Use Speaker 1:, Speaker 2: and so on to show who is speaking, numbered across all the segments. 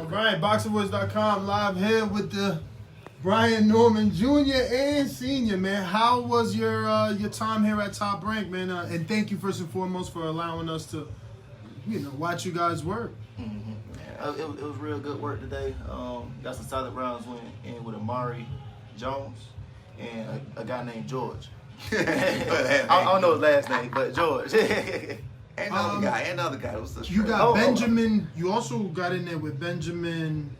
Speaker 1: All right, BoxingVoice.com live here with the Brian Norman Jr. and Senior, man. How was your time here at Top Rank, man? And thank you first and foremost for allowing us to, watch you guys work.
Speaker 2: Mm-hmm. Yeah, it was real good work today. Got some solid rounds. Went in with Amari Jones and a guy named George. I don't know his last name, but George.
Speaker 3: Another guy. What's the
Speaker 1: You got Benjamin. You also got in there with Benjamin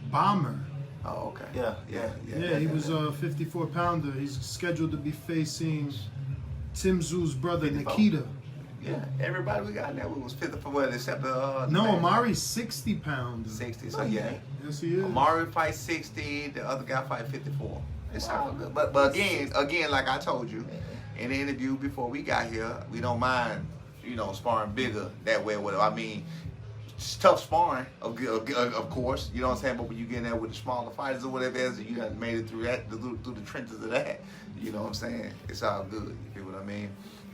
Speaker 1: Bomber.
Speaker 3: Oh, okay.
Speaker 2: Yeah.
Speaker 1: He was a 54-pounder. He's scheduled to be facing Tim Tszú's brother,
Speaker 3: 54.
Speaker 1: Nikita.
Speaker 3: Yeah, everybody we got in there was 54, except
Speaker 1: No, Amari's 60 pounds.
Speaker 3: 60. So yeah,
Speaker 1: Yes, he is.
Speaker 3: Amari fights 60. The other guy fight 54. It's all good. But again, like I told you in the interview before we got here, we don't mind, sparring bigger that way. Whatever. I mean, it's tough sparring, of course. You know what I'm saying. But when you get in there with the smaller fighters or whatever it is, and you done made it through that, through the trenches of that. You know what I'm saying. It's all good. You feel what I mean?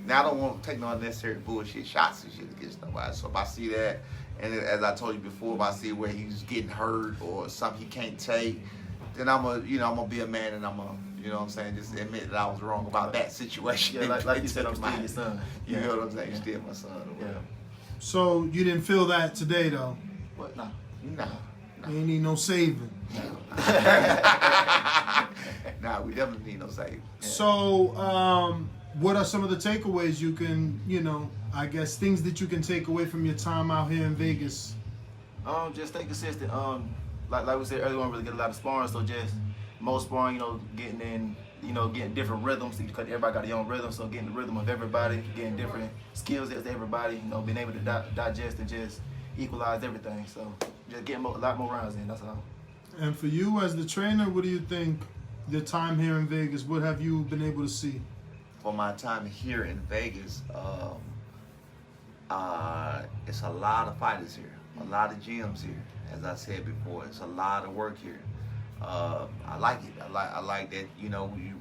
Speaker 3: Now, I don't want to take no unnecessary bullshit shots and shit against nobody. So if I see that, and as I told you before, if I see where he's getting hurt or something he can't take, then I'm gonna be a man and I'm gonna, you know what I'm saying, just admit that I was wrong about that situation.
Speaker 2: Yeah, like you said, I'm still your son.
Speaker 3: You know what I'm saying? You're still my son.
Speaker 2: Yeah.
Speaker 1: So you didn't feel that today, though?
Speaker 2: What? No.
Speaker 1: You ain't need no saving.
Speaker 3: Nah, we definitely need no saving.
Speaker 1: Yeah. So, what are some of the takeaways you can, I guess things that you can take away from your time out here in Vegas?
Speaker 2: Just stay consistent. Like we said earlier, we don't really get a lot of sparring, so just most sparring, getting in, getting different rhythms because everybody got their own rhythm. So getting the rhythm of everybody, getting different skills as everybody, being able to digest and just equalize everything. So just getting a lot more rounds in. That's all.
Speaker 1: And for you as the trainer, what do you think your time here in Vegas? What have you been able to see?
Speaker 3: For my time here in Vegas, it's a lot of fighters here, a lot of gyms here. As I said before, it's a lot of work here. I like it. I like that, you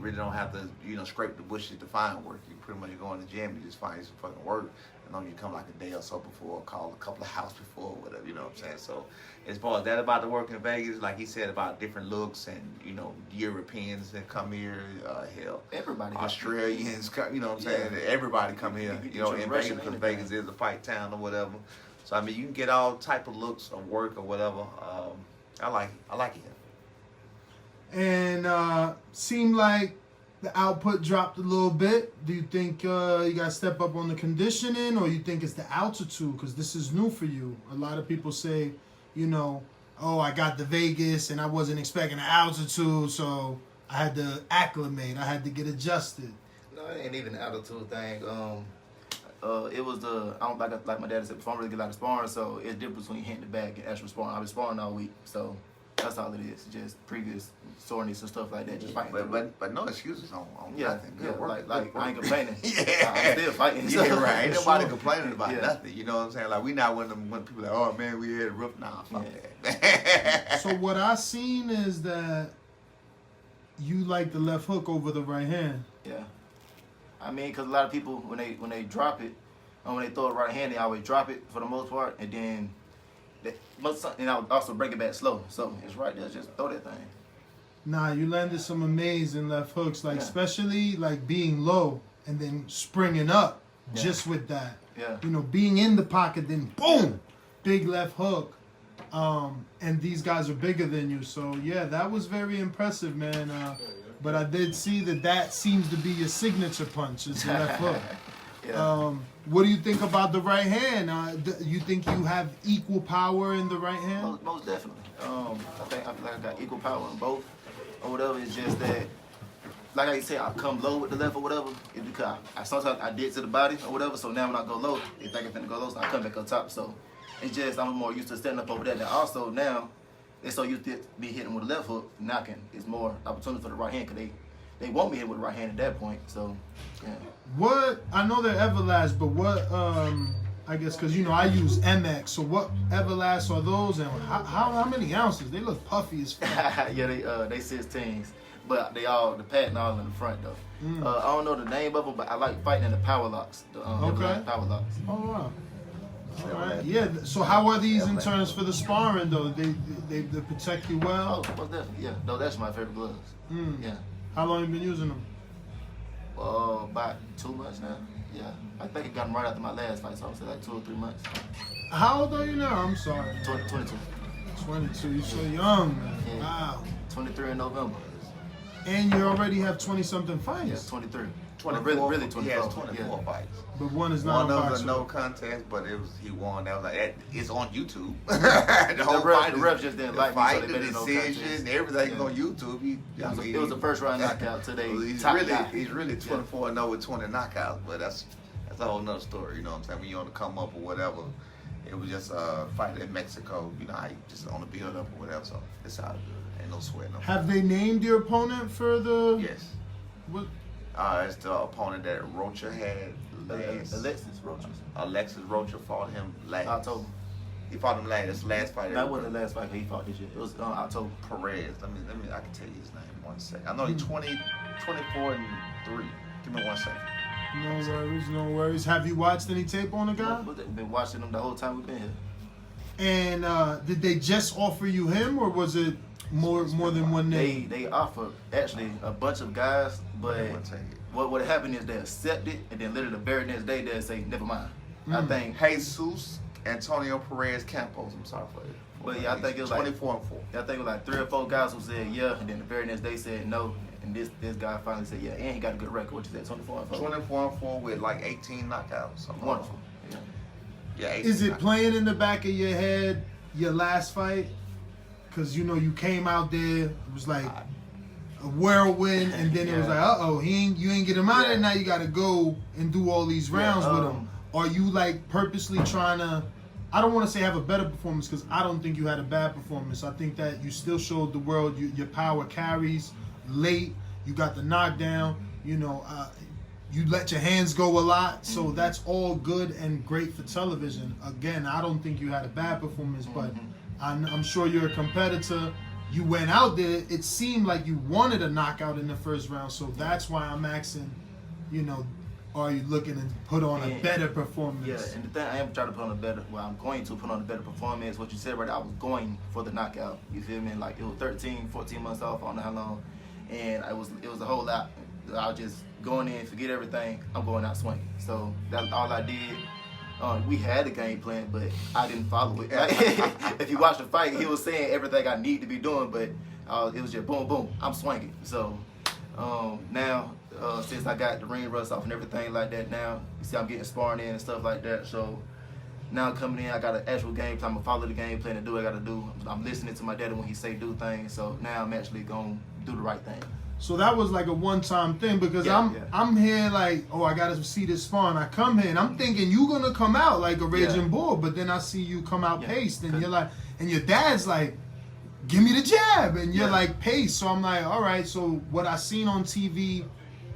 Speaker 3: really don't have to, scrape the bushes to find work. You pretty much go in the gym, you just find some fucking work. You come like a day or so before, call a couple of houses before, whatever, you know what I'm saying? So as far as that about the work in Vegas, like he said about different looks and, Europeans that come here, hell,
Speaker 2: everybody,
Speaker 3: Australians, you know what I'm saying? Yeah. Everybody come here, in Vegas because Vegas is a fight town or whatever. So, I mean, you can get all type of looks of work or whatever. I like it.
Speaker 1: And seemed like the output dropped a little bit. Do you think you got to step up on the conditioning, or you think it's the altitude? Because this is new for you. A lot of people say, oh, I got the Vegas and I wasn't expecting the altitude, so I had to acclimate. I had to get adjusted.
Speaker 2: No, it ain't even the altitude thing. It was I don't like my dad said before, I don't really get a lot of sparring, so it's different between hitting the bag and actual sparring. I've been sparring all week, so that's all it is. Just previous soreness and stuff like that. Just fighting.
Speaker 3: But no excuses on
Speaker 2: nothing.
Speaker 3: Good work.
Speaker 2: Like I ain't complaining.
Speaker 3: Yeah.
Speaker 2: I'm still fighting.
Speaker 3: Yeah, right. Ain't nobody complaining about nothing. You know what I'm saying? Like we not one of them when people like, oh man, we had a rough. Nah, fuck that.
Speaker 1: So what I seen is that you like the left hook over the right hand.
Speaker 2: Yeah. I mean, because a lot of people, when they drop it, when they throw it right hand, they always drop it for the most part, and then I would also break it back slow. So it's right there, just throw that thing.
Speaker 1: Nah, you landed some amazing left hooks, especially like being low and then springing up just with that.
Speaker 2: Yeah.
Speaker 1: Being in the pocket, then boom, big left hook. And these guys are bigger than you, so yeah, that was very impressive, man. But I did see that seems to be your signature punch, is the left hook.
Speaker 2: Yeah.
Speaker 1: What do you think about the right hand? You think you have equal power in the right hand?
Speaker 2: Most definitely. I feel like I got equal power in both, or whatever. It's just that, like I said, I come low with the left or whatever. It's because sometimes I did to the body or whatever. So now when I go low, they think I'm finna go low, so I come back up top. So it's just I'm more used to standing up over there. And also now they're so used to be hitting with the left hook, knocking. It's more opportunity for the right hand because they want me hit with the right hand at that point. So yeah.
Speaker 1: What, I know they're Everlast, but what, I guess, because, I use MX, so what Everlast are those, and how many ounces? They look puffy as fuck.
Speaker 2: Yeah, they 16s, but the patent all in the front, though. I don't know the name of them, but I like fighting in the power locks, the
Speaker 1: okay.
Speaker 2: Everlast power locks.
Speaker 1: Oh, wow. All right. Yeah. So how are these in terms for the sparring though? They protect you well.
Speaker 2: Oh, most definitely. Yeah. No, that's my favorite gloves. Yeah.
Speaker 1: How long you been using them?
Speaker 2: About 2 months now. Yeah. I think I got them right after my last fight, so I would say like 2 or 3 months.
Speaker 1: How old are you now? I'm sorry.
Speaker 2: 22.
Speaker 1: 22. You're so young, man.
Speaker 2: Yeah.
Speaker 1: Wow.
Speaker 2: 23 in November.
Speaker 1: And you already have 20-something fights.
Speaker 2: Yeah, 23.
Speaker 3: 24,
Speaker 2: Really 24.
Speaker 3: He has 24 fights.
Speaker 1: But one is not
Speaker 3: One
Speaker 1: a
Speaker 3: of
Speaker 1: boxer.
Speaker 3: them no contest, but he won. That was like it's on YouTube.
Speaker 2: The
Speaker 3: whole
Speaker 2: ref just didn't like me, so they
Speaker 3: the
Speaker 2: made it no
Speaker 3: decision,
Speaker 2: contest.
Speaker 3: everything's on YouTube.
Speaker 2: It was the first round knockout today.
Speaker 3: He's really 24-0 with 20 knockouts, but that's a whole nother story. You know what I'm saying? When you on the come up or whatever, it was just a fight in Mexico. You know, how you just on the build up or whatever. So it's all good. Ain't no sweat. No.
Speaker 1: Have they named your opponent for the?
Speaker 3: Yes.
Speaker 1: What?
Speaker 3: It's the opponent that Rocha had last. Alexis Rocha fought him last.
Speaker 2: October.
Speaker 3: He fought him last. That's the last fight.
Speaker 2: That wasn't the last fight he fought this year. It was October.
Speaker 3: Perez. Let me. I can tell you his name. 1 second. I know he's 24 and 3. Give me 1 second.
Speaker 1: No worries. Have you watched any tape on the guy?
Speaker 2: We've been watching him the whole time we've been here.
Speaker 1: And did they just offer you him, or was it more than one name?
Speaker 2: They offered actually a bunch of guys, but what happened is they accept it, and then literally the very next day they say never mind. I think
Speaker 3: Jesus Antonio Perez Campos. I'm sorry for it.
Speaker 2: But yeah, I think it was
Speaker 3: 24
Speaker 2: like
Speaker 3: and 4.
Speaker 2: I think it was like 3 or 4 guys who said yeah, and then the very next day said no, and this guy finally said yeah, and he got a good record, which is at 24 and 4.
Speaker 3: 24 and 4 with like 18 knockouts.
Speaker 2: Wonderful.
Speaker 3: Yeah. 18
Speaker 1: Is it
Speaker 3: knockouts.
Speaker 1: playing in the back of your head your last fight? Because you came out there, it was like a whirlwind, and then it was like, you ain't get him out there. Now you got to go and do all these rounds with him. Are you like purposely trying to? I don't want to say have a better performance, because I don't think you had a bad performance. I think that you still showed the world your power carries late. You got the knockdown. You let your hands go a lot. So that's all good and great for television. Again, I don't think you had a bad performance, but I'm sure you're a competitor. You went out there. It seemed like you wanted a knockout in the first round. So that's why I'm asking, are you looking to put on a better performance?
Speaker 2: Yeah, and the thing I am trying to put on I'm going to put on a better performance. What you said right there, I was going for the knockout. You feel me? Like it was 13, 14 months off, I don't know how long. And it was a whole lot. I was just going in, forget everything, I'm going out swinging. So that's all I did. We had a game plan, but I didn't follow it. If you watch the fight, he was saying everything I need to be doing, but it was just boom, boom, I'm swinging. So now, since I got the ring rust off and everything like that now, you see I'm getting sparring in and stuff like that. So now coming in, I got an actual game plan. I'm going to follow the game plan and do what I got to do. I'm listening to my daddy when he say do things. So now I'm actually going to do the right thing.
Speaker 1: So that was like a one-time thing, because I'm here like, I gotta see this sparring. I come here and I'm thinking you gonna come out like a raging bull, but then I see you come out paced, and you're like, and your dad's like, give me the jab, and you're like paced. So I'm like, all right. So what I seen on TV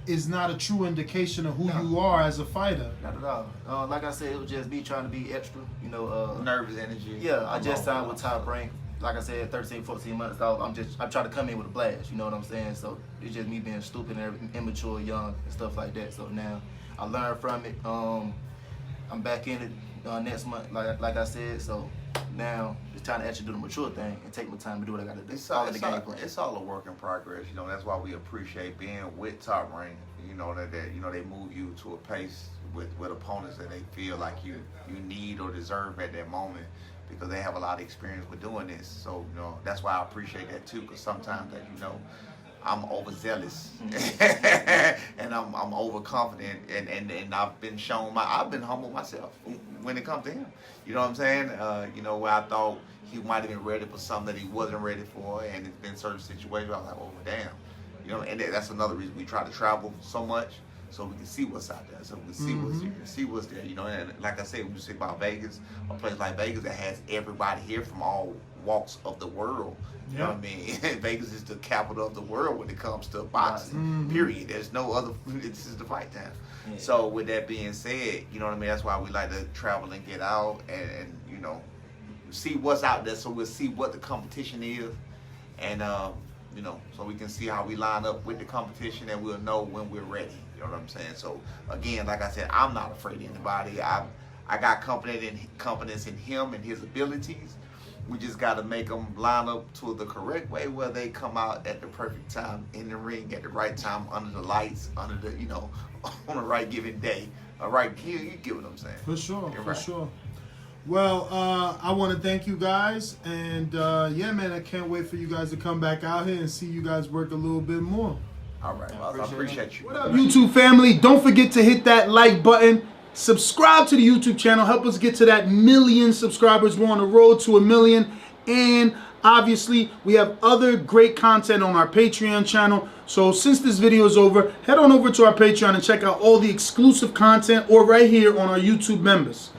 Speaker 1: is not a true indication of who you are as a fighter.
Speaker 2: Not at all. Like I said, it was just me trying to be extra.
Speaker 3: Nervous energy.
Speaker 2: Yeah, I just signed with ThaBoxingvoice. Like I said, 13, 14 months off. I'm trying to come in with a blast, you know what I'm saying? So it's just me being stupid and immature, young, and stuff like that. So now I learned from it. I'm back in it next month, like I said. So now it's time to actually do the mature thing and take my time to do what I got to do.
Speaker 3: It's all a work in progress. That's why we appreciate being with Top Rank. That they move you to a pace with opponents that they feel like you need or deserve at that moment, because they have a lot of experience with doing this. So, that's why I appreciate that too, because sometimes that, I'm overzealous and I'm overconfident, and I've been shown I've been humble myself when it comes to him. You know what I'm saying? Where I thought he might have been ready for something that he wasn't ready for, and it's been certain situations where I was like, damn. And that's another reason we try to travel so much, so we can see what's out there, so we can see what's here, see what's there. And like I said, when you say about Vegas, a place like Vegas that has everybody here from all walks of the world. You know what I mean? Vegas is the capital of the world when it comes to boxing. Period. There's no other. This is the fight time. Yeah. So with that being said, you know what I mean. That's why we like to travel and get out and see what's out there, so we'll see what the competition is, and so we can see how we line up with the competition, and we'll know when we're ready. You know what I'm saying? So again, like I said, I'm not afraid of anybody. I got confidence in him and his abilities. We just got to make them line up to the correct way where they come out at the perfect time in the ring at the right time under the lights, under the, you know, on the right given day. All right, you get what I'm saying?
Speaker 1: For sure,
Speaker 3: You're
Speaker 1: for
Speaker 3: right.
Speaker 1: sure. Well, I want to thank you guys, and yeah, man, I can't wait for you guys to come back out here and see you guys work a little bit more.
Speaker 3: All right, well, I appreciate you.
Speaker 1: What up, YouTube family? Don't forget to hit that like button. Subscribe to the YouTube channel. Help us get to that 1 million subscribers. We're on the road to 1 million. And obviously, we have other great content on our Patreon channel. So since this video is over, head on over to our Patreon and check out all the exclusive content or right here on our YouTube members.